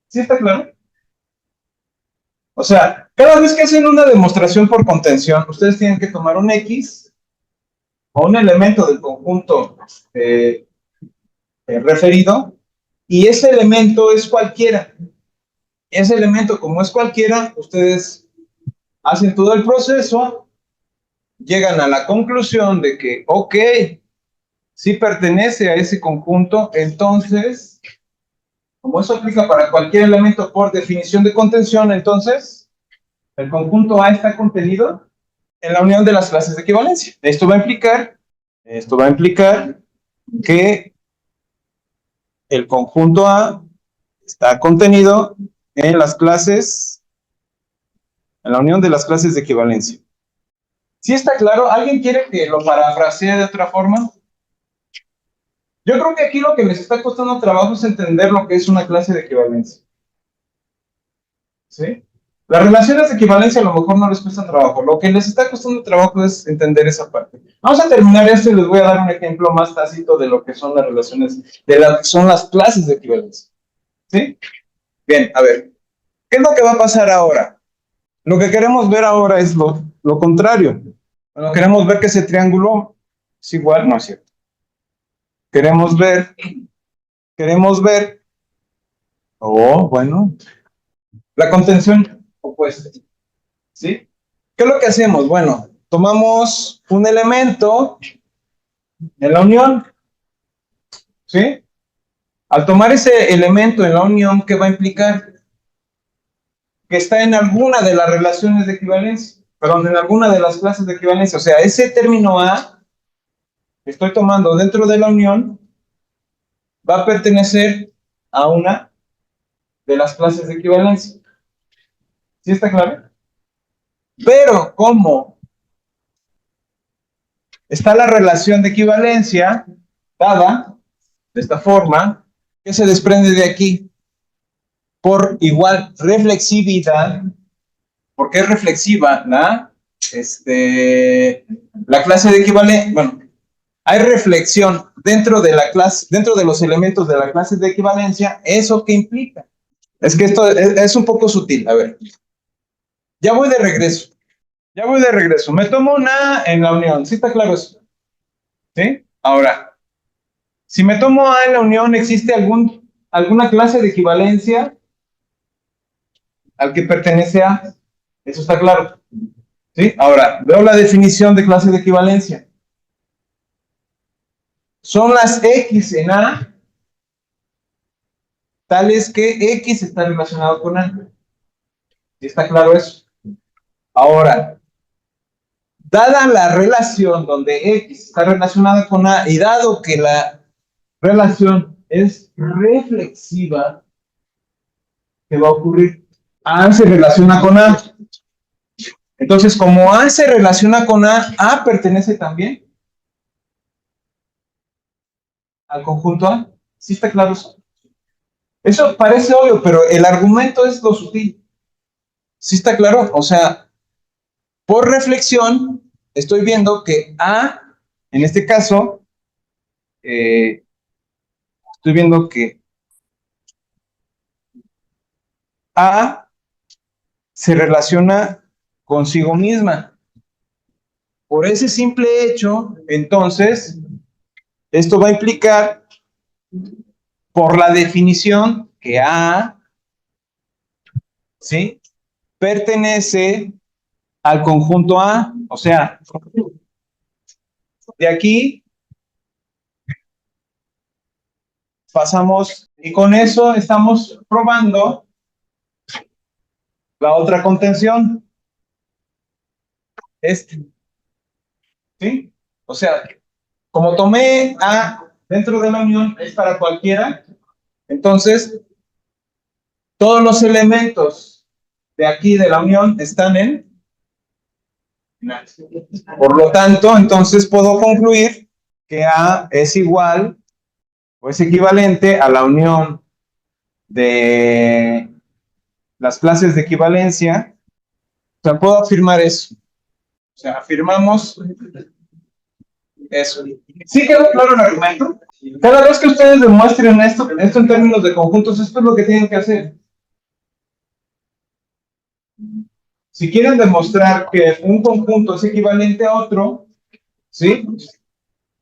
¿Sí está claro? O sea, cada vez que hacen una demostración por contención, ustedes tienen que tomar un X o un elemento del conjunto eh, referido, y ese elemento es cualquiera. Ese elemento, como es cualquiera, ustedes hacen todo el proceso, llegan a la conclusión de que, ok, si pertenece a ese conjunto, entonces, como eso aplica para cualquier elemento por definición de contención, entonces, el conjunto A está contenido en la unión de las clases de equivalencia. Esto va a implicar que el conjunto A está contenido en las clases, en la unión de las clases de equivalencia. ¿Sí está claro? ¿Alguien quiere que lo parafrasee de otra forma? Yo creo que aquí lo que les está costando trabajo es entender lo que es una clase de equivalencia. ¿Sí? Las relaciones de equivalencia a lo mejor no les cuesta trabajo. Lo que les está costando trabajo es entender esa parte. Vamos a terminar esto y les voy a dar un ejemplo más tácito de lo que son las relaciones, son las clases de equivalencia. ¿Sí? Bien, a ver. ¿Qué es lo que va a pasar ahora? Lo que queremos ver ahora es lo contrario. Bueno, queremos ver que ese triángulo es igual, no es cierto. Queremos ver, bueno, la contención opuesta. ¿Sí? ¿Qué es lo que hacemos? Bueno, tomamos un elemento en la unión, ¿sí? Al tomar ese elemento en la unión, ¿qué va a implicar? Que está en alguna de las relaciones de equivalencia, perdón, en alguna de las clases de equivalencia. O sea, ese término A que estoy tomando dentro de la unión va a pertenecer a una de las clases de equivalencia. ¿Sí está claro? Pero como está la relación de equivalencia dada de esta forma, ¿qué se desprende de aquí? Por igual reflexividad, porque es reflexiva la clase de equivalencia. Bueno, hay reflexión dentro de la clase, dentro de los elementos de la clase de equivalencia. ¿Eso qué implica? Es que esto es un poco sutil. A ver, ya voy de regreso. Ya voy de regreso. Me tomo una en la unión. ¿Sí está claro eso? ¿Sí? Ahora, si me tomo A en la unión, ¿existe alguna clase de equivalencia al que pertenece A? Eso está claro. ¿Sí? Ahora, veo la definición de clase de equivalencia. Son las X en A tales que X está relacionado con A. ¿Sí está claro eso? Ahora, dada la relación donde X está relacionada con A y dado que la relación es reflexiva, ¿qué va a ocurrir? A se relaciona con A. Entonces, como A se relaciona con A pertenece también al conjunto A. ¿Sí está claro eso? Eso parece obvio, pero el argumento es lo sutil. ¿Sí está claro? O sea, por reflexión, estoy viendo que A, en este caso, estoy viendo que A se relaciona consigo misma. Por ese simple hecho, entonces, esto va a implicar, por la definición, que A, ¿sí?, pertenece al conjunto A. O sea, de aquí pasamos, y con eso estamos probando la otra contención. ¿Sí? O sea, como tomé A dentro de la unión, es para cualquiera, entonces todos los elementos de aquí de la unión están en A. Por lo tanto, entonces puedo concluir que A es igual o es equivalente a la unión de las clases de equivalencia. O sea, puedo afirmar eso. O sea, afirmamos eso. ¿Sí quedó claro el argumento? Cada vez que ustedes demuestren esto en términos de conjuntos, esto es lo que tienen que hacer. Si quieren demostrar que un conjunto es equivalente a otro, ¿sí?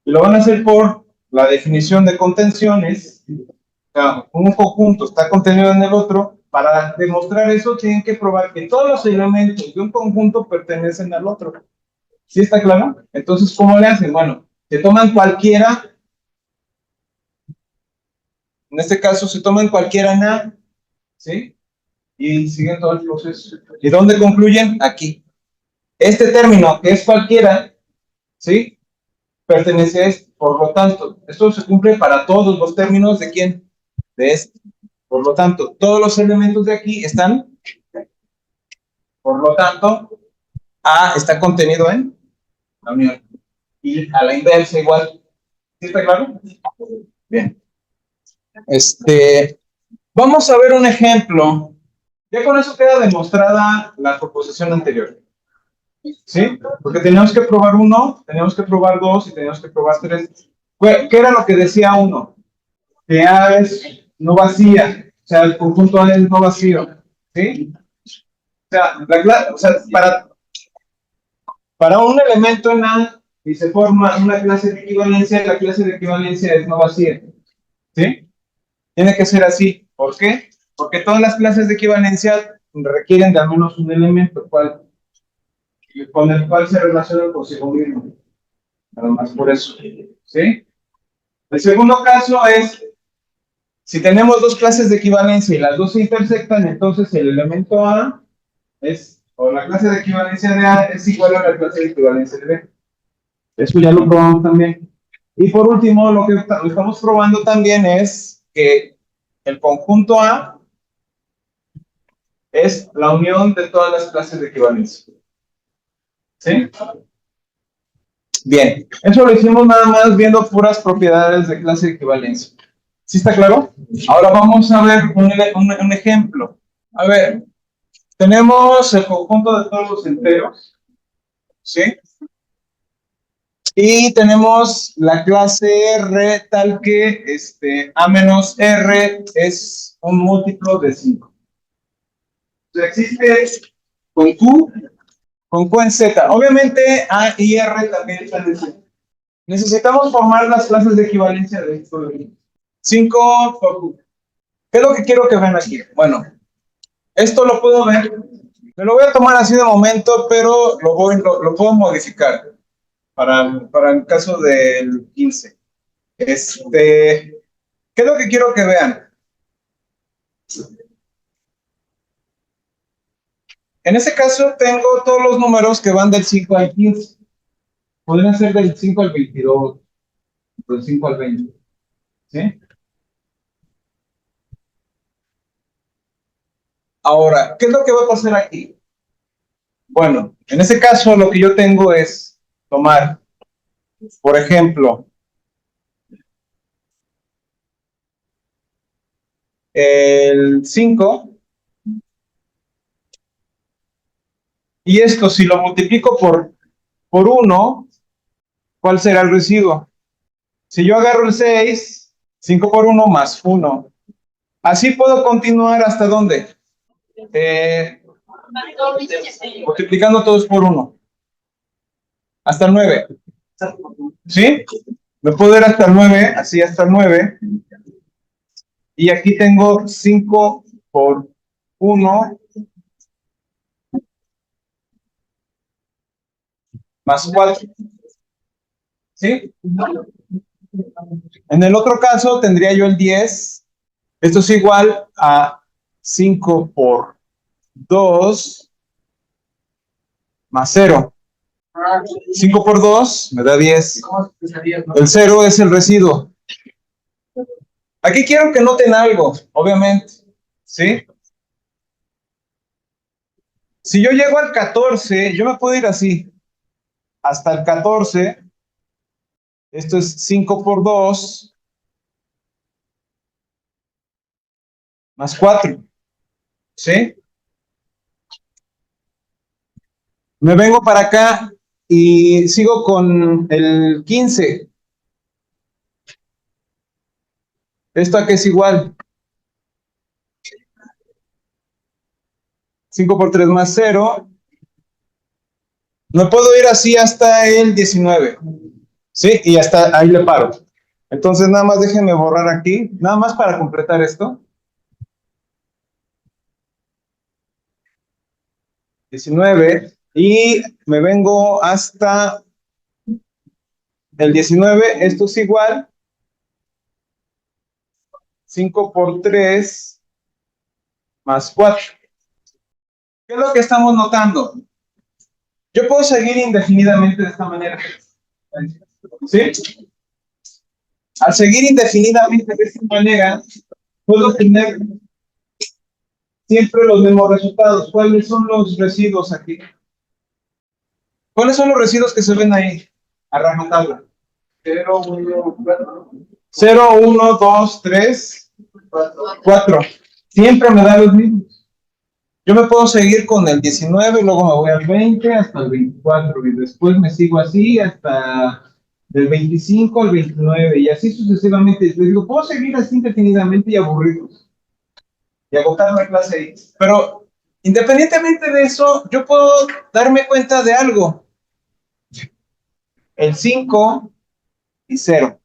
Y lo van a hacer por la definición de contenciones. O sea, un conjunto está contenido en el otro. Para demostrar eso, tienen que probar que todos los elementos de un conjunto pertenecen al otro. ¿Sí está claro? Entonces, ¿cómo le hacen? Bueno, se toman cualquiera, en este caso se toman cualquiera en A, ¿sí? Y siguen todo el proceso. ¿Y dónde concluyen? Aquí. Este término, que es cualquiera, ¿sí? Pertenece a este. Por lo tanto, esto se cumple para todos los términos de quién? De este. Por lo tanto, todos los elementos de aquí están, por lo tanto, A está contenido en la unión. Y a la inversa igual. ¿Sí está claro? Bien. Vamos a ver un ejemplo. Ya con eso queda demostrada la proposición anterior. ¿Sí? Porque teníamos que probar uno, teníamos que probar dos y teníamos que probar tres. ¿Qué era lo que decía uno? Que A es no vacía, o sea, el conjunto A es no vacío. ¿Sí? O sea, para un elemento en A y se forma una clase de equivalencia, la clase de equivalencia es no vacía. ¿Sí? Tiene que ser así. ¿Por qué? Porque todas las clases de equivalencia requieren de al menos un elemento con el cual se relaciona consigo mismo. Nada más por eso. ¿Sí? El segundo caso es, si tenemos dos clases de equivalencia y las dos se intersectan, entonces el elemento A o la clase de equivalencia de A es igual a la clase de equivalencia de B. Eso ya lo probamos también. Y por último, lo que estamos probando también es que el conjunto A es la unión de todas las clases de equivalencia. ¿Sí? Bien, eso lo hicimos nada más viendo puras propiedades de clase de equivalencia. ¿Sí está claro? Ahora vamos a ver un ejemplo. A ver, tenemos el conjunto de todos los enteros, ¿sí? Y tenemos la clase R tal que A menos R es un múltiplo de 5. O sea, existe con Q en Z. Obviamente A y R también están en Z. Necesitamos formar las clases de equivalencia de esto. 5 por Q. ¿Qué es lo que quiero que vean aquí? Bueno, esto lo puedo ver. Me lo voy a tomar así de momento, pero lo puedo modificar para el caso del 15. ¿Qué es lo que quiero que vean? En ese caso tengo todos los números que van del 5 al 15. Podrían ser del 5 al 22, del 5 al 20. ¿Sí? Ahora, ¿qué es lo que va a pasar aquí? Bueno, en ese caso lo que yo tengo es tomar, por ejemplo, el 5 y esto si lo multiplico por 1, ¿cuál será el residuo? Si yo agarro el 6, 5 por 1 más 1. Así puedo continuar hasta dónde? Multiplicando todos por 1. Hasta el 9. ¿Sí? Me puedo ir hasta el 9, así hasta el 9. Y aquí tengo 5 por 1 más 4. ¿Sí? En el otro caso tendría yo el 10. Esto es igual a 5 por 2 más 0. 5 por 2 me da 10. El 0 es el residuo. Aquí quiero que noten algo, obviamente. ¿Sí? Si yo llego al 14, yo me puedo ir así. Hasta el 14. Esto es 5 por 2 más 4. ¿Sí? Me vengo para acá y sigo con el 15. ¿Esto a qué es igual? 5 por 3 más 0. Me puedo ir así hasta el 19. ¿Sí? Y hasta ahí le paro. Entonces, nada más déjenme borrar aquí, nada más para completar esto. 19. Y me vengo hasta el 19. Esto es igual. 5 por 3 más 4. ¿Qué es lo que estamos notando? Yo puedo seguir indefinidamente de esta manera. ¿Sí? Al seguir indefinidamente de esta manera, puedo tener siempre los mismos resultados. ¿Cuáles son los residuos aquí? ¿Cuáles son los residuos que se ven ahí? A rajatabla. 0, 1, 2, 3, 4. Siempre me da los mismos. Yo me puedo seguir con el 19, luego me voy al 20 hasta el 24 y después me sigo así hasta del 25 al 29 y así sucesivamente. Les digo, puedo seguir así indefinidamente y aburrirlos y agotar la clase ahí. Pero independientemente de eso, yo puedo darme cuenta de algo. El 5 y 0.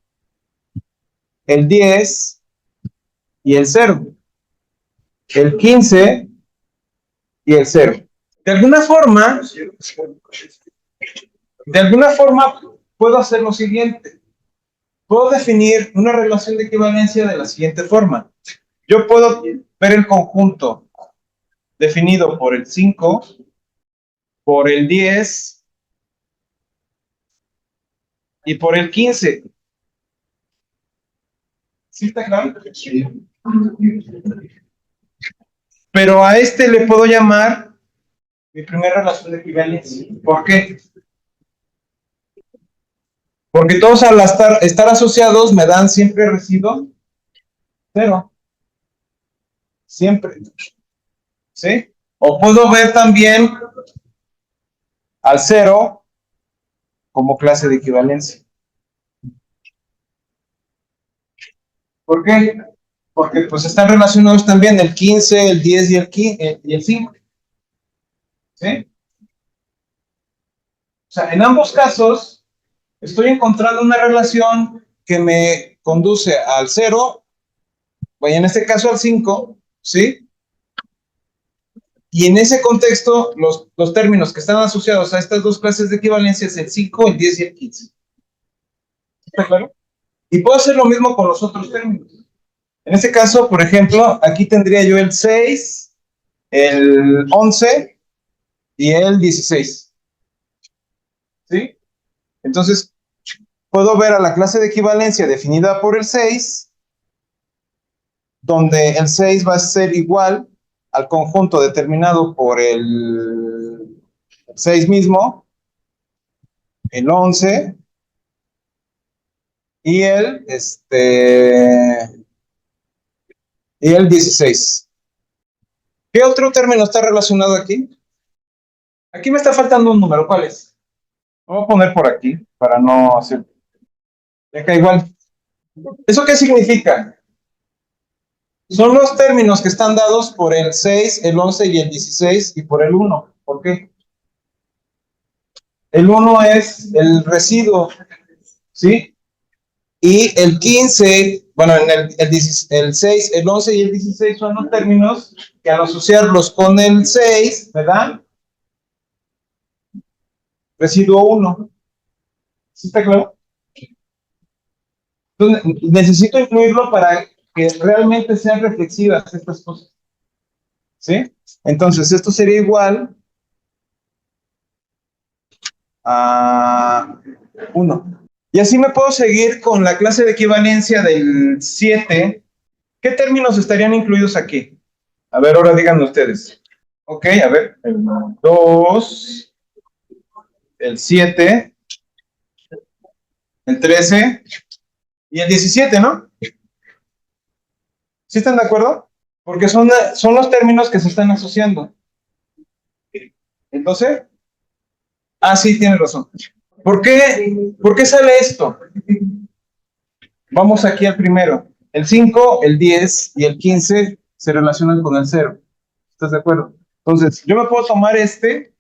El 10 y el 0. El 15 y el 0. De alguna forma, puedo hacer lo siguiente. Puedo definir una relación de equivalencia de la siguiente forma. Yo puedo ver el conjunto definido por el 5, por el 10 y por el 15. ¿Sí está claro? Sí. Pero a este le puedo llamar mi primera relación de equivalencia. ¿Por qué? Porque todos al estar asociados me dan siempre residuo 0. Siempre. ¿Sí? O puedo ver también al 0 como clase de equivalencia. ¿Por qué? Porque pues están relacionados también el 15, el 10 y el 5. ¿Sí? O sea, en ambos casos estoy encontrando una relación que me conduce al 0, o en este caso al 5, ¿sí? Y en ese contexto, los términos que están asociados a estas dos clases de equivalencia es el 5, el 10 y el 15. ¿Está claro? Y puedo hacer lo mismo con los otros términos. En este caso, por ejemplo, aquí tendría yo el 6, el 11 y el 16. ¿Sí? Entonces, puedo ver a la clase de equivalencia definida por el 6, donde el 6 va a ser igual al conjunto determinado por el 6 mismo, el 11 y el 16. ¿Qué otro término está relacionado aquí? Aquí me está faltando un número, ¿cuál es? Lo voy a poner por aquí para no hacer. Acá igual. ¿Eso qué significa? Son los términos que están dados por el 6, el 11 y el 16 y por el 1. ¿Por qué? El 1 es el residuo, ¿sí? Y el 15, bueno, en el 6, el 11 y el 16 son los términos que al asociarlos con el 6, ¿verdad? Residuo 1. ¿Sí está claro? Entonces, necesito incluirlo para que realmente sean reflexivas estas cosas. ¿Sí? Entonces, esto sería igual a 1. Y así me puedo seguir con la clase de equivalencia del 7. ¿Qué términos estarían incluidos aquí? A ver, ahora díganme ustedes. Ok, a ver. El 2, el 7, el 13 y el 17, ¿no? ¿Sí están de acuerdo? Porque son los términos que se están asociando. ¿El 12? Ah, sí, tienes razón. ¿Por qué sale esto? Vamos aquí al primero. El 5, el 10 y el 15 se relacionan con el 0. ¿Estás de acuerdo? Entonces, yo me puedo tomar este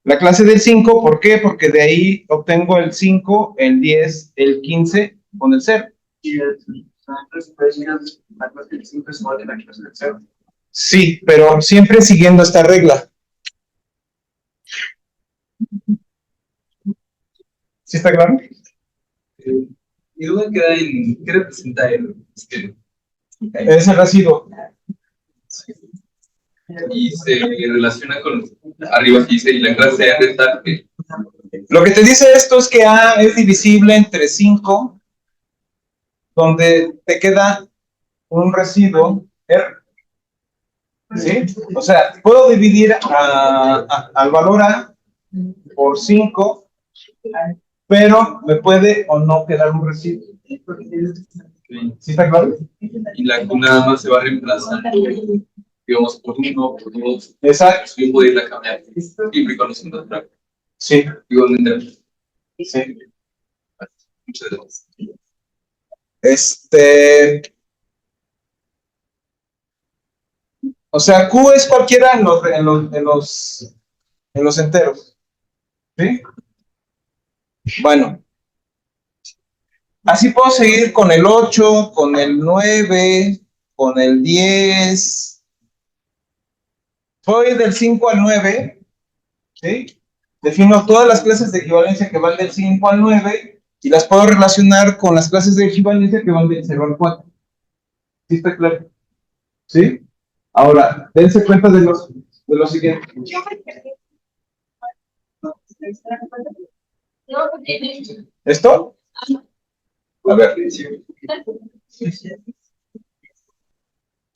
La clase del 5, ¿por qué? Porque de ahí obtengo el 5, el 10, el 15 con el 0. La clase del 5 es igual a la clase del 0. Sí, pero siempre siguiendo esta regla. ¿Sí está claro? Mi duda queda en qué representa Es el residuo. y se relaciona con arriba que dice y la clase A de tal que Lo que te dice esto es que A es divisible entre 5, donde te queda un residuo R. ¿Sí? O sea, puedo dividir al valor A por 5, pero me puede o no quedar un residuo. ¿Sí está claro? y la que nada más se va a reemplazar, digamos, por uno, por dos. Exacto. Yo puedo irla a cambiar y conociendo otra. Sí. Igualmente. Sí. Muchas gracias. O sea, Q es cualquiera en los enteros. ¿Sí? Bueno. Así puedo seguir con el 8, con el 9, con el 10. Voy del 5 al 9, ¿sí? Defino todas las clases de equivalencia que van del 5 al 9 y las puedo relacionar con las clases de equivalencia que van del 0 al 4. ¿Sí está claro? ¿Sí? Ahora, dense cuenta de lo siguiente. ¿Esto? A ver.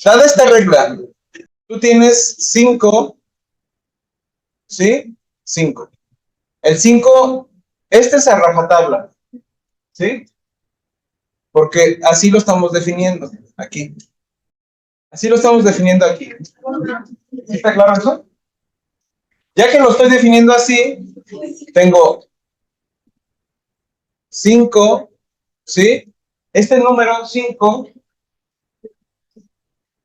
Dada esta regla, tú tienes 5, ¿sí? 5. El 5, este es a rajatabla, ¿sí? Porque así lo estamos definiendo aquí. Así lo estamos definiendo aquí. ¿Sí está claro eso? Ya que lo estoy definiendo así, tengo 5, ¿sí? Este número 5,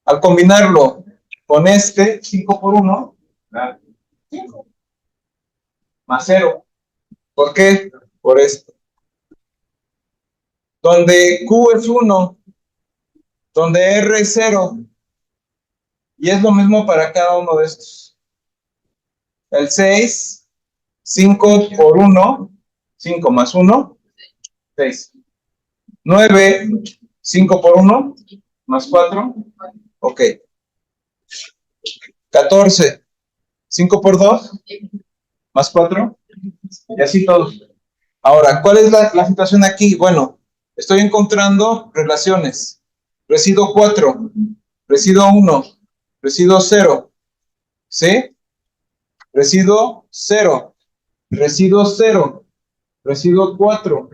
al combinarlo con este, 5 por 1, 5, más 0. ¿Por qué? Por esto. Donde Q es 1, donde R es 0, y es lo mismo para cada uno de estos. El 6, 5 por 1, 5 más 1, 6. 9, 5 por 1, más 4, ok. 14, 5 por 2, más 4, y así todos. Ahora, ¿cuál es la situación aquí? Bueno, estoy encontrando relaciones. Residuo 4, residuo 1, residuo 0, ¿sí? Residuo 0, residuo 0, residuo 4,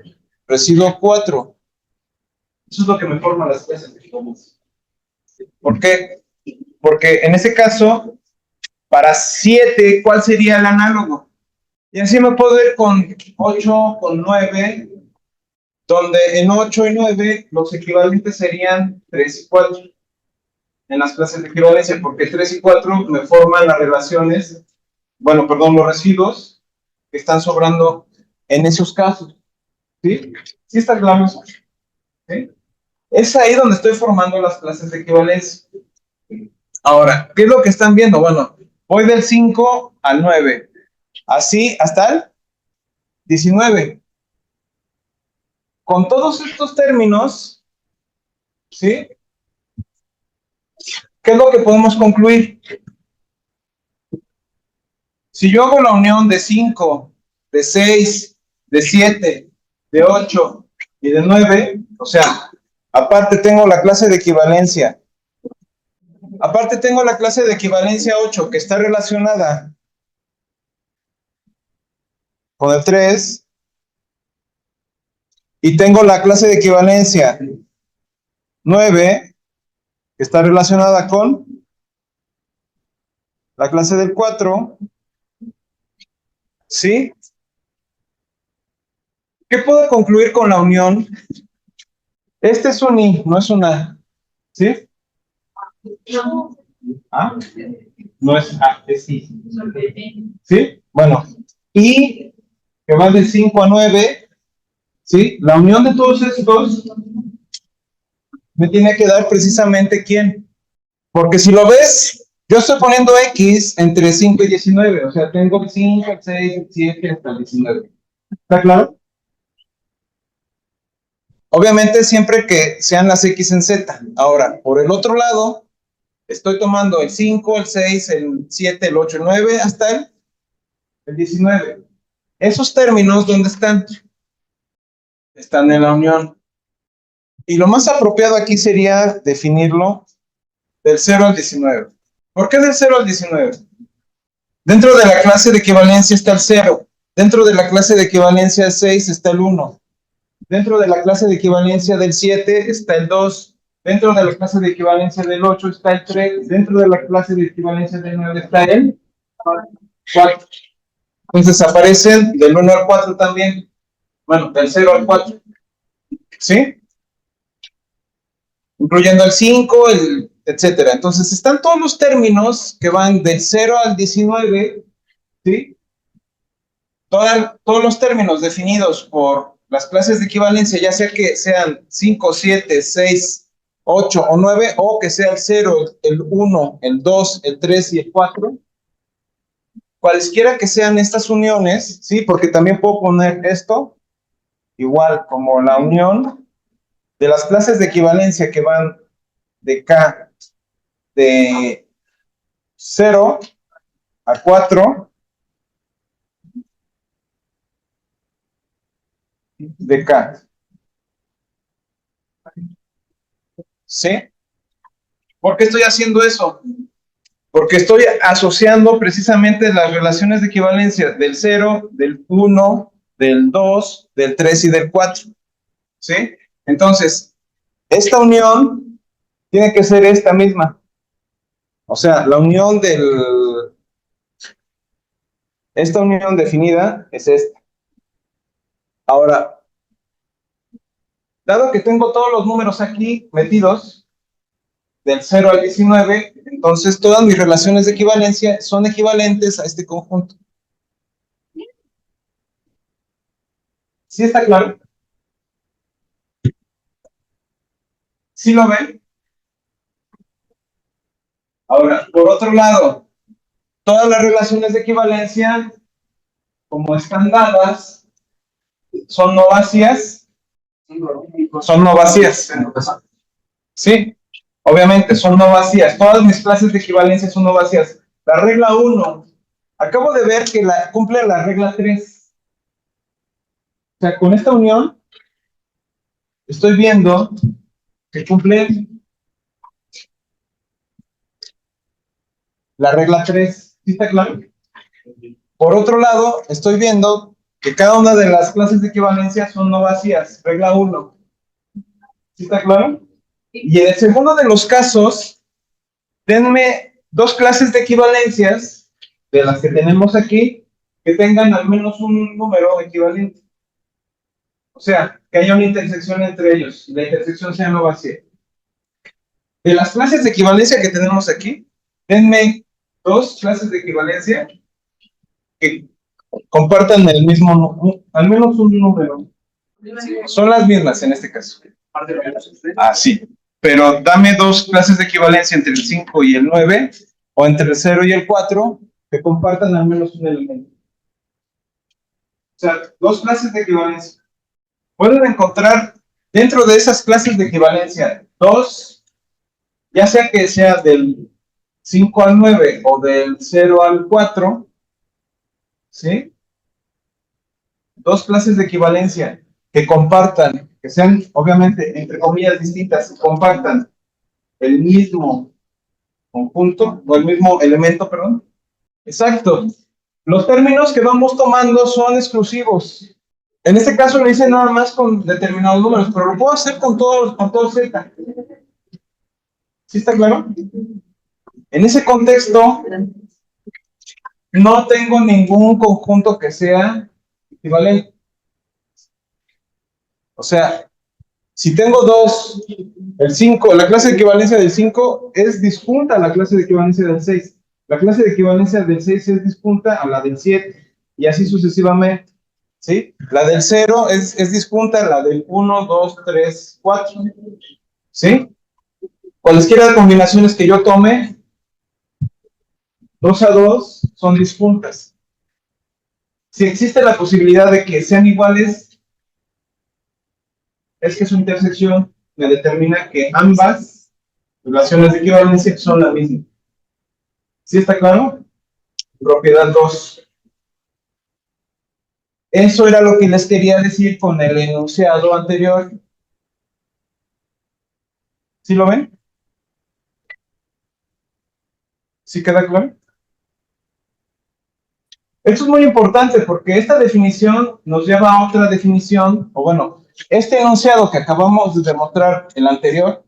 residuo 4. Eso es lo que me forma las clases de equivalencia. ¿Por qué? Porque en ese caso, para 7, ¿cuál sería el análogo? Y así me puedo ir con 8, con 9, donde en 8 y 9 los equivalentes serían 3 y 4 en las clases de equivalencia, porque 3 y 4 me forman las relaciones, bueno, perdón, los residuos que están sobrando en esos casos. ¿Sí? ¿Sí está claro eso? ¿Sí? Es ahí donde estoy formando las clases de equivalencia. Ahora, ¿qué es lo que están viendo? Bueno, voy del 5 al 9, así hasta el 19. Con todos estos términos, ¿sí? ¿Qué es lo que podemos concluir? Si yo hago la unión de 5, de 6, de 7, de 8 y de 9, o sea, aparte tengo la clase de equivalencia. Aparte tengo la clase de equivalencia 8 que está relacionada con el 3. Y tengo la clase de equivalencia 9 que está relacionada con la clase del 4. ¿Sí? ¿Qué puedo concluir con la unión? Este es un I, no es una. ¿Sí? ¿Ah? No es A, es I. ¿Sí? Bueno, y que va de 5 a 9, ¿sí? La unión de todos estos me tiene que dar precisamente quién. Porque si lo ves, yo estoy poniendo X entre 5 y 19, o sea, tengo el 5, el 6, el 7 hasta el 19. ¿Está claro? Obviamente siempre que sean las X en Z. Ahora, por el otro lado, estoy tomando el 5, el 6, el 7, el 8, el 9, hasta el 19. Esos términos, ¿dónde están? Están en la unión. Y lo más apropiado aquí sería definirlo del 0 al 19. ¿Por qué del 0 al 19? Dentro de la clase de equivalencia está el 0. Dentro de la clase de equivalencia del 6 está el 1. Dentro de la clase de equivalencia del 7 está el 2. Dentro de la clase de equivalencia del 8 está el 3. Dentro de la clase de equivalencia del 9 está el 4. Entonces aparecen del 1 al 4 también. Bueno, del 0 al 4. ¿Sí? Incluyendo el 5, etcétera. Entonces están todos los términos que van del 0 al 19, ¿sí? Todos los términos definidos por las clases de equivalencia, ya sea que sean 5, 7, 6, 8 o 9, o que sea el 0, el 1, el 2, el 3 y el 4, cualesquiera que sean estas uniones, ¿sí? Porque también puedo poner esto, igual como la unión de las clases de equivalencia que van de K de 0 a 4 de K. ¿Sí? ¿Por qué estoy haciendo eso? Porque estoy asociando precisamente las relaciones de equivalencia del 0, del 1, del 2, del 3 y del 4. ¿Sí? Entonces, esta unión tiene que ser esta misma. O sea, la unión esta unión definida es esta. Ahora, dado que tengo todos los números aquí metidos, del 0 al 19, entonces todas mis relaciones de equivalencia son equivalentes a este conjunto. ¿Sí está claro? ¿Sí lo ven? Ahora, por otro lado, todas las relaciones de equivalencia, como están dadas, son no vacías. Son no vacías. Sí, obviamente, son no vacías. Todas mis clases de equivalencia son no vacías. La regla 1, acabo de ver que cumple la regla 3. O sea, con esta unión, estoy viendo que cumple la regla 3. ¿Sí está claro? Por otro lado, estoy viendo que cada una de las clases de equivalencia son no vacías. Regla 1. ¿Sí está claro? Y en el segundo de los casos, denme dos clases de equivalencias de las que tenemos aquí que tengan al menos un número equivalente. O sea, que haya una intersección entre ellos. La intersección sea no vacía. De las clases de equivalencia que tenemos aquí, denme dos clases de equivalencia que compartan el mismo, al menos un número. Son las mismas en este caso. Ah, sí. Pero dame dos clases de equivalencia entre el 5 y el 9, o entre el 0 y el 4, que compartan al menos un elemento. O sea, dos clases de equivalencia. Pueden encontrar dentro de esas clases de equivalencia dos, ya sea que sea del 5 al 9 o del 0 al 4, ¿sí? Dos clases de equivalencia que compartan, que sean obviamente entre comillas distintas, compartan el mismo conjunto o el mismo elemento, perdón. Exacto. Los términos que vamos tomando son exclusivos. En este caso lo hice nada más con determinados números, pero lo puedo hacer con todo Z. ¿Sí está claro? En ese contexto, no tengo ningún conjunto que sea equivalente. O sea, si tengo dos, el 5, la clase de equivalencia del 5 es disjunta a la clase de equivalencia del 6. La clase de equivalencia del 6 es disjunta a la del 7. y así sucesivamente, ¿sí? La del 0 es disjunta la del 1, 2, 3, 4, ¿sí? Cualesquiera combinaciones que yo tome, 2 a 2 son disjuntas. Si existe la posibilidad de que sean iguales, es que su intersección me determina que ambas relaciones de equivalencia son la misma. ¿Sí está claro? Propiedad 2. Eso era lo que les quería decir con el enunciado anterior. ¿Sí lo ven? ¿Sí queda claro? Esto es muy importante porque esta definición nos lleva a otra definición, o bueno, este enunciado que acabamos de demostrar, el anterior,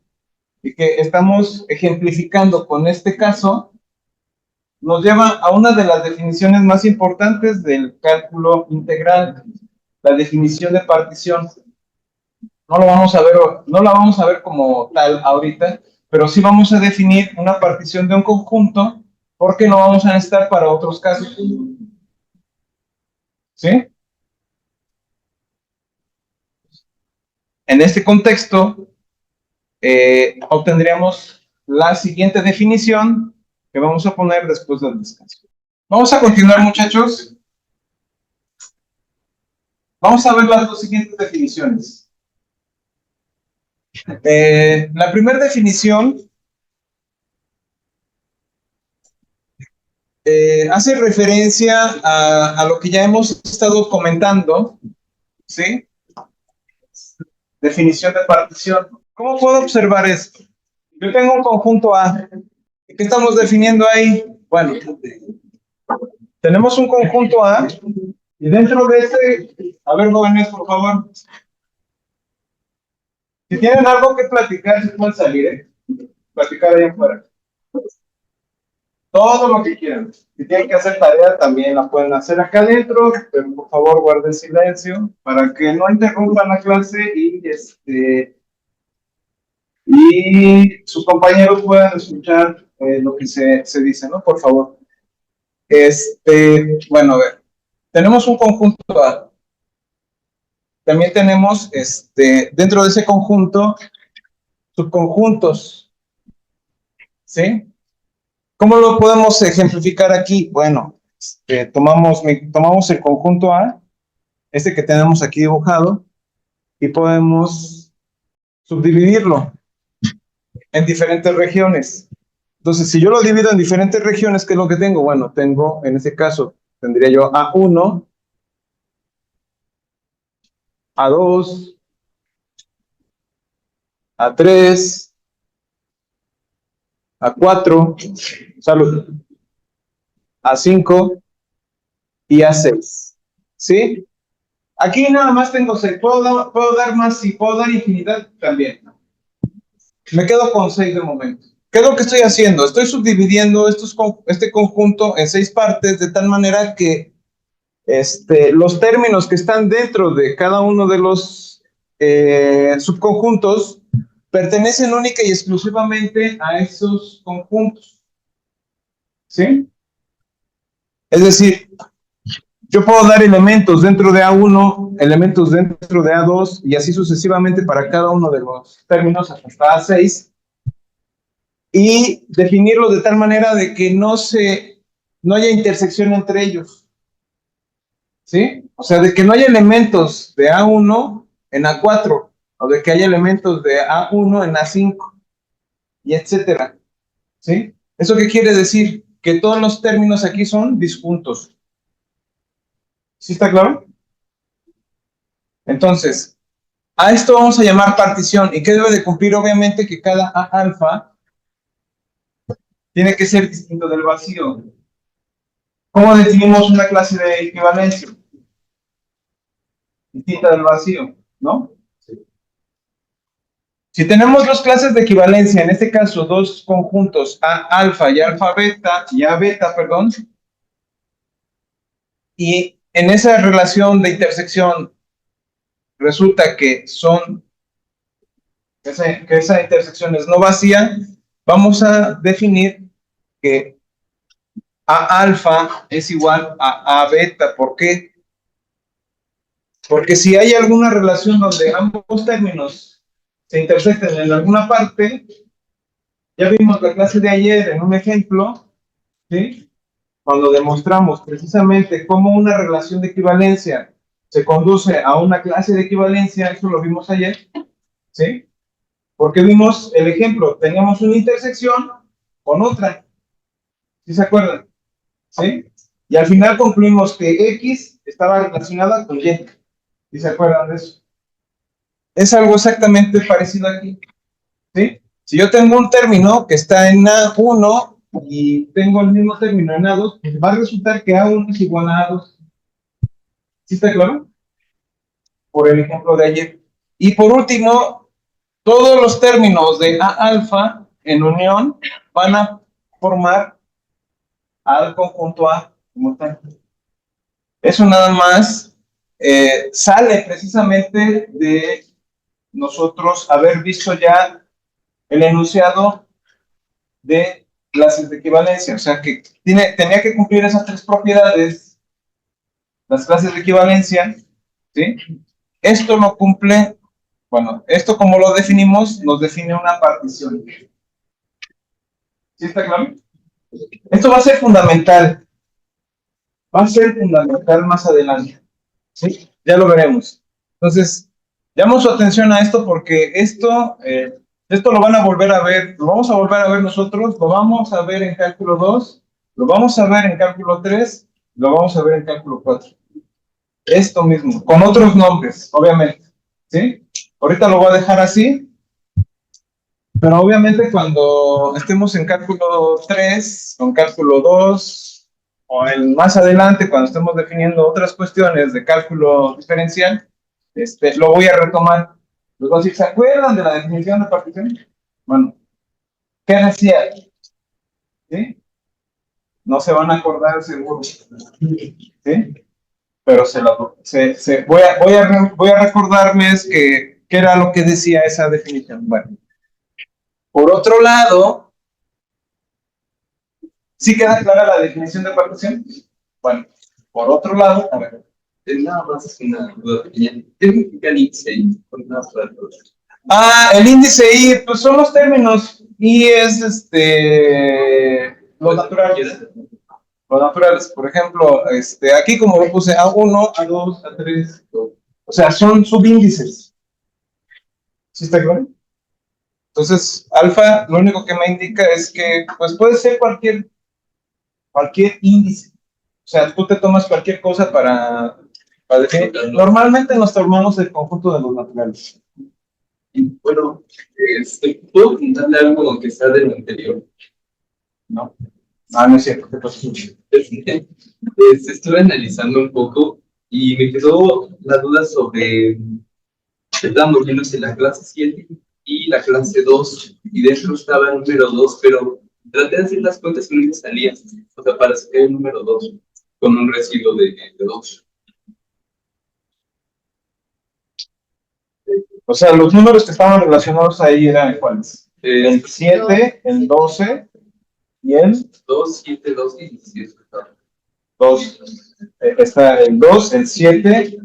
y que estamos ejemplificando con este caso, nos lleva a una de las definiciones más importantes del cálculo integral, la definición de partición. No lo vamos a ver, no la vamos a ver como tal ahorita, pero sí vamos a definir una partición de un conjunto porque lo vamos a necesitar para otros casos. ¿Sí? En este contexto, obtendríamos la siguiente definición que vamos a poner después del descanso. Vamos a continuar, muchachos. Vamos a ver las dos siguientes definiciones. La primera definición hace referencia a lo que ya hemos estado comentando, ¿sí? Definición de partición. ¿Cómo puedo observar esto? Yo tengo un conjunto A. ¿Qué estamos definiendo ahí? Bueno, tenemos un conjunto A y dentro de este, a ver, jóvenes, por favor, si tienen algo que platicar, se pueden salir, ¿eh? Platicar ahí afuera. Todo lo que quieran. Si tienen que hacer tarea, también la pueden hacer acá adentro, pero por favor guarden silencio para que no interrumpan la clase y sus compañeros puedan escuchar lo que se dice, ¿no? Por favor. Bueno, a ver, tenemos un conjunto A. También tenemos, dentro de ese conjunto, subconjuntos, ¿sí? ¿Cómo lo podemos ejemplificar aquí? Bueno, tomamos el conjunto A, este que tenemos aquí dibujado, y podemos subdividirlo en diferentes regiones. Entonces, si yo lo divido en diferentes regiones, ¿qué es lo que tengo? Bueno, tengo, en este caso, tendría yo A1, A2, A3, A4, salud, A5 y A6. ¿Sí? Aquí nada más tengo 6. Puedo dar más, si puedo dar infinidad también. Me quedo con 6 de momento. ¿Qué es lo que estoy haciendo? Estoy subdividiendo este conjunto en 6 partes de tal manera que los términos que están dentro de cada uno de los subconjuntos pertenecen única y exclusivamente a esos conjuntos. ¿Sí? Es decir, yo puedo dar elementos dentro de A1, elementos dentro de A2 y así sucesivamente para cada uno de los términos hasta A6 y definirlo de tal manera de que no haya intersección entre ellos. ¿Sí? O sea, de que no haya elementos de A1 en A4 o de que haya elementos de A1 en A5 y etcétera. ¿Sí? ¿Eso qué quiere decir? Que todos los términos aquí son disjuntos. ¿Sí está claro? Entonces, a esto vamos a llamar partición. ¿Y qué debe de cumplir? Obviamente que cada A alfa tiene que ser distinto del vacío. ¿Cómo definimos una clase de equivalencia? Distinta del vacío, ¿no? Si tenemos dos clases de equivalencia, en este caso dos conjuntos A alfa y alfa beta, y A beta, perdón, y en esa relación de intersección resulta que esa intersección es no vacía, vamos a definir que A alfa es igual a beta. ¿Por qué? Porque si hay alguna relación donde ambos términos se intersecten en alguna parte, ya vimos la clase de ayer en un ejemplo, ¿sí? Cuando demostramos precisamente cómo una relación de equivalencia se conduce a una clase de equivalencia, eso lo vimos ayer, ¿sí? Porque vimos el ejemplo, teníamos una intersección con otra, ¿sí se acuerdan? ¿Sí? Y al final concluimos que X estaba relacionada con Y, ¿sí se acuerdan de eso? Es algo exactamente parecido aquí, ¿sí? Si yo tengo un término que está en A1 y tengo el mismo término en A2, pues va a resultar que A1 es igual a A2. ¿Sí está claro? Por el ejemplo de ayer. Y por último, todos los términos de A alfa en unión van a formar al conjunto A como tal. Eso nada más sale precisamente de nosotros haber visto ya el enunciado de clases de equivalencia. O sea que tenía que cumplir esas tres propiedades, las clases de equivalencia, ¿sí? Esto lo cumple, bueno, esto como lo definimos, nos define una partición. ¿Sí está claro? Esto va a ser fundamental más adelante, ¿sí? Ya lo veremos. Entonces, llamo su atención a esto porque esto lo van a volver a ver, lo vamos a volver a ver nosotros, lo vamos a ver en cálculo 2, lo vamos a ver en cálculo 3, lo vamos a ver en cálculo 4. Esto mismo, con otros nombres, obviamente, ¿sí? Ahorita lo voy a dejar así, pero obviamente cuando estemos en cálculo 3, con cálculo 2, o más adelante, cuando estemos definiendo otras cuestiones de cálculo diferencial, lo voy a retomar. Les voy a decir, ¿se acuerdan de la definición de partición? Bueno, ¿qué decía? ¿Sí? No se van a acordar seguro. ¿Sí? Pero voy a recordarles qué era lo que decía esa definición. Bueno, por otro lado, ¿sí queda clara la definición de partición? Bueno, por otro lado, a ver. Nada más una duda pequeña. ¿Qué significa el índice I? El índice I, pues son los términos. I es los naturales. Los naturales, por ejemplo, aquí como lo puse A1, A2, A3, o sea, son subíndices. ¿Sí está claro? Entonces, alfa lo único que me indica es que pues puede ser cualquier índice. O sea, tú te tomas cualquier cosa para definir. Normalmente nos tomamos el conjunto de los naturales. Y bueno, ¿puedo preguntarle algo que está del anterior? No. No es cierto. ¿Qué pasó? Estuve analizando un poco y me quedó la duda sobre, estábamos viendo en la clase 7 y la clase 2, y dentro estaba el número 2, pero traté de hacer las cuentas y no me salía. O sea, para sacar el número 2 con un residuo de 2. O sea, los números que estaban relacionados ahí eran ¿cuáles? El 7, el 12 y el 2, 7, 2 y 17. 2. Está el 2, el 7,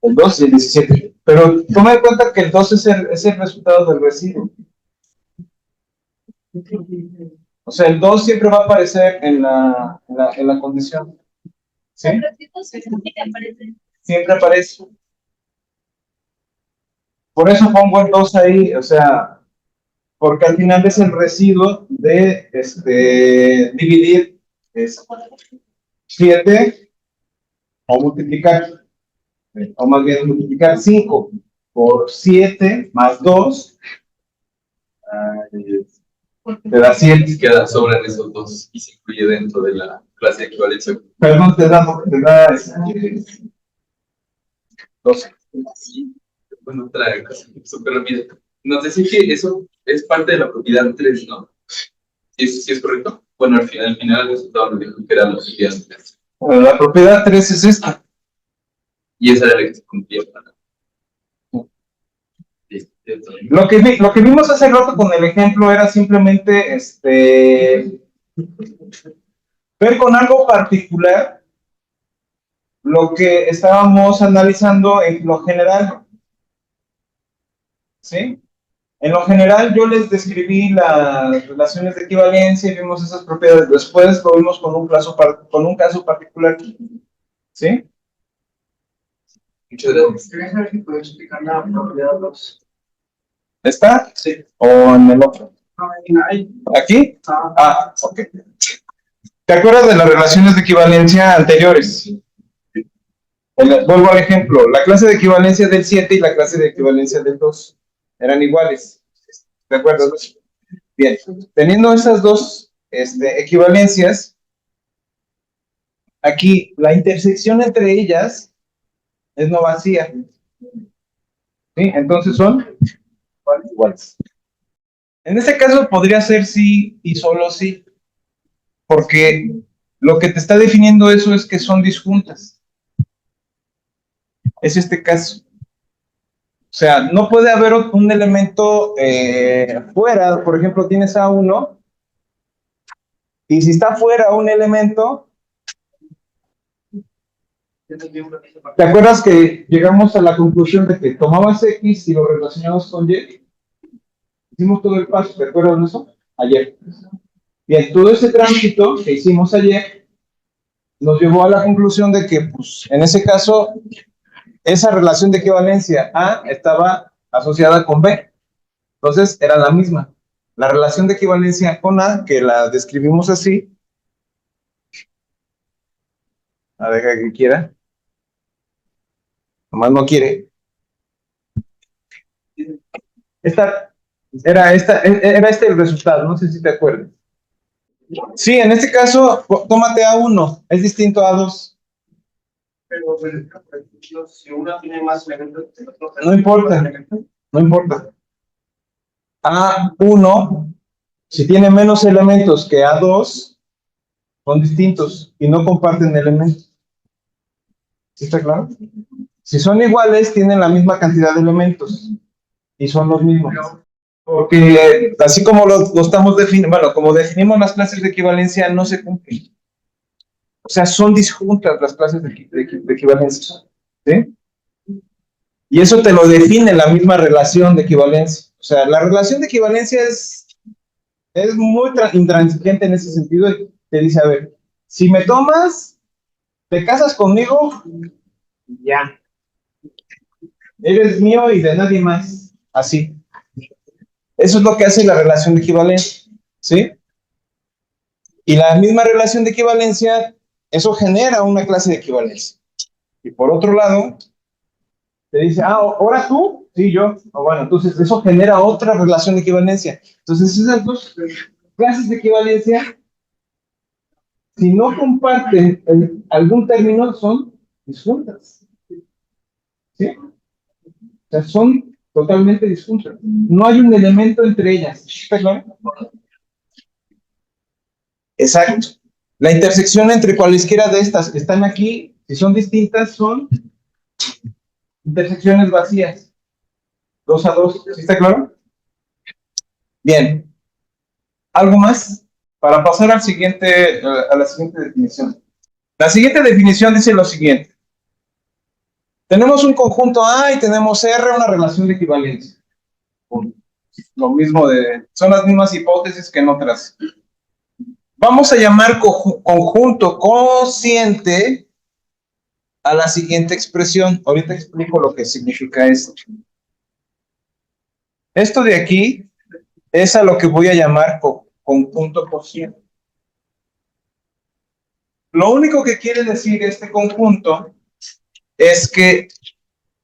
el 2 y el 17. Pero toma en cuenta que el 2 es el resultado del residuo. O sea, el 2 siempre va a aparecer en la condición. ¿Sí? Siempre aparece. Por eso pongo el 2 ahí, o sea, porque al final es el residuo de dividir 7 o multiplicar, o más bien multiplicar 5 por 7 más 2, te da 7. Queda sobran esos 2 y se incluye dentro de la clase de equivalencia. Perdón, te da 12. Bueno, otra cosa súper rápida. Nos decía que eso es parte de la propiedad 3, ¿no? ¿Sí es correcto? Bueno, al final el resultado nos dijo que era la propiedad 3. Bueno, la propiedad 3 es esta. Y esa era la que se cumplía para. Lo que vimos hace rato con el ejemplo era simplemente ver con algo particular lo que estábamos analizando en lo general, ¿sí? En lo general yo les describí las relaciones de equivalencia y vimos esas propiedades. Después lo vimos con un caso particular, ¿sí? Muchas gracias. ¿Quería saber si puedes explicar la propiedad 2? ¿Está? Sí. ¿O en el otro? Ahí. ¿Aquí? Ok. ¿Te acuerdas de las relaciones de equivalencia anteriores? Vuelvo al ejemplo, la clase de equivalencia del 7 y la clase de equivalencia del 2 eran iguales. ¿De acuerdo? Bien, teniendo esas dos equivalencias, aquí la intersección entre ellas es no vacía. ¿Sí? Entonces son iguales. En este caso podría ser sí y solo sí, porque lo que te está definiendo eso es que son disjuntas. Es este caso. O sea, no puede haber un elemento fuera, por ejemplo, tienes A1, y si está fuera un elemento, ¿te acuerdas que llegamos a la conclusión de que tomabas X y lo relacionamos con Y? Hicimos todo el paso, ¿te acuerdas de eso? Ayer. Bien, todo ese tránsito que hicimos ayer nos llevó a la conclusión de que, pues, en ese caso, esa relación de equivalencia A estaba asociada con B. Entonces, era la misma. La relación de equivalencia con A, que la describimos así, a ver que quiera, nomás no quiere. Era este el resultado, no sé si te acuerdas. Sí, en este caso, tómate A1, es distinto a A2. Pero si una tiene más elementos, No importa, no importa. A1, si tiene menos elementos que A2, son distintos y no comparten elementos. ¿Sí está claro? Si son iguales, tienen la misma cantidad de elementos y son los mismos. Porque así como lo estamos definiendo, bueno, como definimos las clases de equivalencia, no se cumplen. O sea, son disjuntas las clases de equivalencia. ¿Sí? Y eso te lo define la misma relación de equivalencia. O sea, la relación de equivalencia es muy intransigente en ese sentido y te dice, a ver, si me tomas, te casas conmigo, ya. Eres mío y de nadie más. Así. Eso es lo que hace la relación de equivalencia. ¿Sí? Y la misma relación de equivalencia, eso genera una clase de equivalencia. Y por otro lado, te dice, ahora tú, sí, yo. Bueno, entonces eso genera otra relación de equivalencia. Entonces esas dos clases de equivalencia, si no comparten algún término, son disjuntas. ¿Sí? O sea, son totalmente disjuntas. No hay un elemento entre ellas. ¿Está claro? Exacto. La intersección entre cualesquiera de estas que están aquí, si son distintas, son intersecciones vacías. 2 a 2. ¿Sí está claro? Bien. ¿Algo más? Para pasar a la siguiente definición. La siguiente definición dice lo siguiente. Tenemos un conjunto A y tenemos R, una relación de equivalencia. Lo mismo son las mismas hipótesis que en otras. Vamos a llamar conjunto cociente a la siguiente expresión. Ahorita explico lo que significa esto. Esto de aquí es a lo que voy a llamar conjunto cociente. Lo único que quiere decir este conjunto es que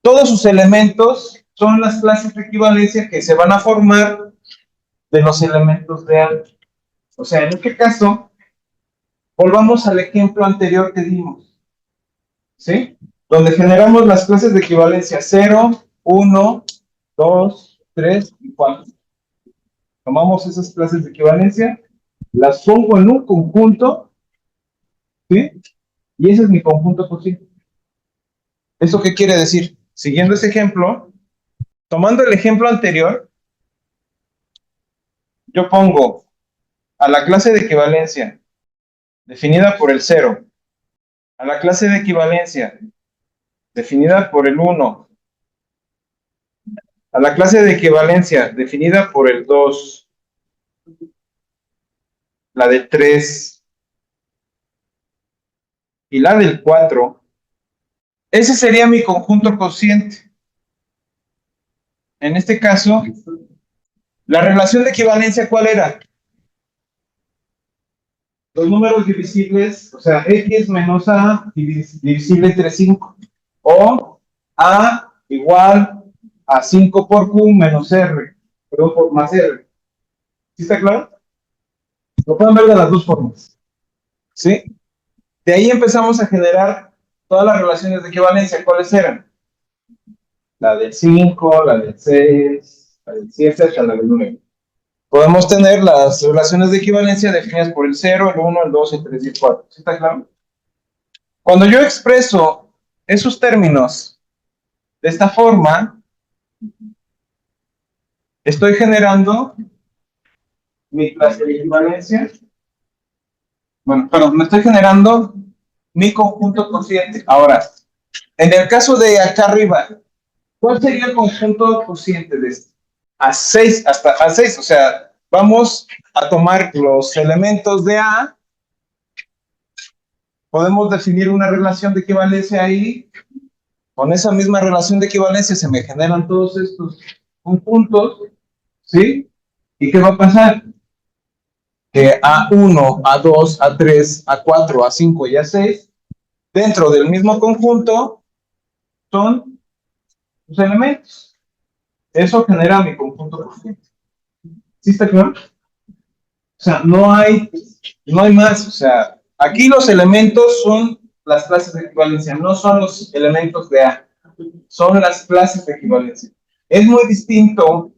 todos sus elementos son las clases de equivalencia que se van a formar de los elementos de A. O sea, en este caso, volvamos al ejemplo anterior que dimos, ¿sí? Donde generamos las clases de equivalencia 0, 1, 2, 3 y 4. Tomamos esas clases de equivalencia, las pongo en un conjunto, ¿sí? Y ese es mi conjunto cociente. ¿Eso qué quiere decir? Siguiendo ese ejemplo, tomando el ejemplo anterior, yo pongo a la clase de equivalencia definida por el 0, a la clase de equivalencia, definida por el 1, a la clase de equivalencia, definida por el 2, la del 3 y la del 4, ese sería mi conjunto cociente. En este caso, la relación de equivalencia, ¿cuál era? Los números divisibles, o sea, x menos a divisible entre 5, o a igual a 5 por q menos r, perdón, por más r. ¿Sí está claro? Lo pueden ver de las dos formas. ¿Sí? De ahí empezamos a generar todas las relaciones de equivalencia. ¿Cuáles eran? La del 5, la del 6, la del 7, hasta la del 9. Podemos tener las relaciones de equivalencia definidas por el 0, el 1, el 2, el 3 y el 4. ¿Sí está claro? Cuando yo expreso esos términos de esta forma, estoy generando mi clase de equivalencia. Bueno, perdón, me estoy generando mi conjunto cociente. Ahora, en el caso de acá arriba, ¿cuál sería el conjunto cociente de este? A 6, hasta a 6, o sea, vamos a tomar los elementos de A, podemos definir una relación de equivalencia ahí, con esa misma relación de equivalencia se me generan todos estos conjuntos, ¿sí? ¿Y qué va a pasar? Que A1, A2, A3, A4, A5 y A6, dentro del mismo conjunto, son los elementos. Eso genera mi conjunto cociente. ¿Sí está claro? O sea, no hay más. O sea, aquí los elementos son las clases de equivalencia, no son los elementos de A, son las clases de equivalencia. Es muy distinto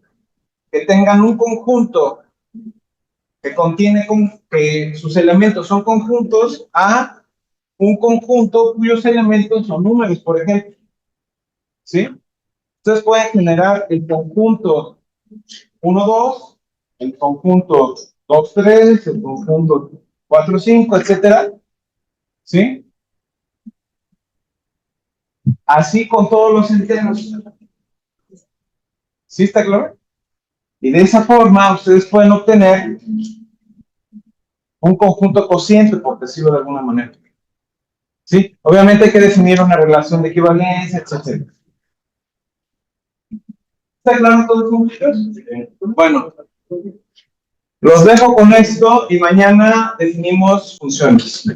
que tengan un conjunto que contiene que sus elementos son conjuntos a un conjunto cuyos elementos son números, por ejemplo. ¿Sí? Entonces pueden generar el conjunto 1, 2, el conjunto 2, 3, el conjunto 4, 5, etcétera. ¿Sí? Así con todos los enteros. ¿Sí está claro? Y de esa forma ustedes pueden obtener un conjunto cociente, por decirlo de alguna manera. ¿Sí? Obviamente hay que definir una relación de equivalencia, etcétera. ¿Está claro todo, muchachos? Bueno, los dejo con esto y mañana definimos funciones.